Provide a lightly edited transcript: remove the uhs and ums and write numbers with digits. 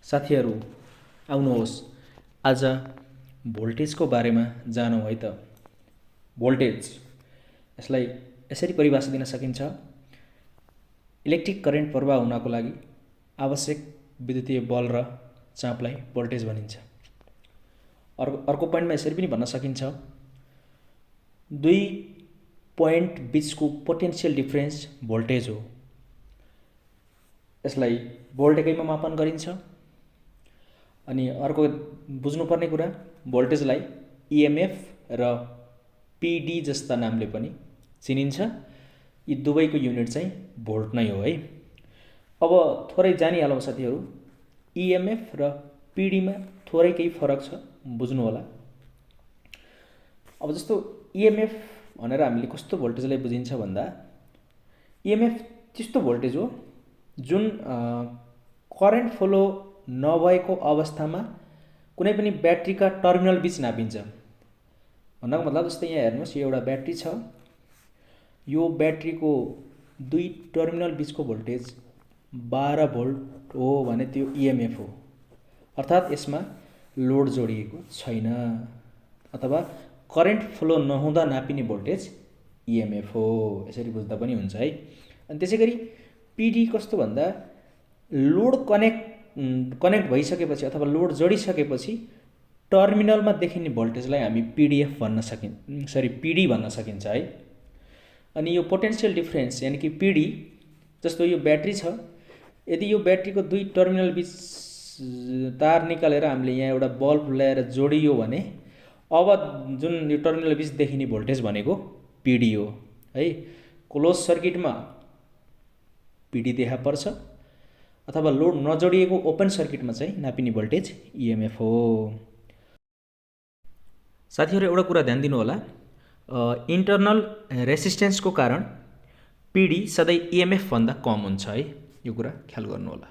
साथीहरू आउनुहोस् आज भोल्टेजको बारेमा जानौँ है त। भोल्टेज यसलाई यसरी परिभाषा दिन सकिन्छ। इलेक्ट्रिक करेन्ट प्रवाह हुनको लागि आवश्यक विद्युतीय बल र चापलाई भोल्टेज भनिन्छ। अर्को पोइन्टमा यसरी पनि भन्न सकिन्छ, दुई पोइन्ट बीचको पोटेन्शियल डिफरेन्स भोल्टेज हो। यसलाई भोल्ट एकैमा मापन गरिन्छ। अनि अर्को बुझ्नुपर्ने कुरा, भोल्टेजलाई इएमएफ र पीडी जस्ता नामले पनि चिनिन्छ। यी दुवैको युनिट चाहिँ भोल्ट नै हो है। अब थोरै जानिहालौँ साथीहरू, इएमएफ र पीडीमा थोरै केही फरक छ, बुझ्नु होला। अब जस्तो इएमएफ भनेर हामीले कस्तो भोल्टेजलाई बुझिन्छ भन्दा, इएमएफ त्यस्तो भोल्टेज हो जुन करेन्ट फ्लो नभएको अवस्थामा कुनै पनि ब्याट्रीका टर्मिनल बीच नापिन्छ। भन्नको मतलब जस्तै यहाँ हेर्नुहोस्, यो एउटा ब्याट्री छ, यो ब्याट्रीको दुई टर्मिनल बीचको भोल्टेज 12 भोल्ट हो भने त्यो इएमएफ हो। अर्थात् यसमा लोड जोडिएको छैन अथवा करेन्ट फ्लो नहुँदा नापिने भोल्टेज इएमएफ हो। यसरी बुझ्दा पनि हुन्छ है। अनि त्यसैगरी पीडी कस्तो भन्दा, लोड कनेक्ट भइसकेपछि अथवा लोड जोडिसकेपछि टर्मिनलमा देखिने भोल्टेजलाई हामी पीडीएफ पीडी भन्न सकिन्छ है। अनि यो पोटेन्शियल डिफरेन्स यानि कि पीडी, जस्तो यो ब्याट्री छ, यदि यो ब्याट्रीको दुई टर्मिनल बीच तार निकालेर हामीले यहाँ एउटा बल्ब ल्याएर जोडियो भने अब जुन यो टर्मिनल बीच देखिने भोल्टेज भनेको पीडी हो है। क्लोज सर्किटमा पीडी देखा पर्छ अथवा लोड नजोडिएको ओपन सर्किटमा चाहिँ नापिने भोल्टेज इएमएफ हो। साथीहरू एउटा कुरा ध्यान दिनु होला, इन्टरनल रेसिस्टेन्सको कारण पीडी सधैँ इएमएफ भन्दा कम हुन्छ है। यो कुरा ख्याल गर्नु होला।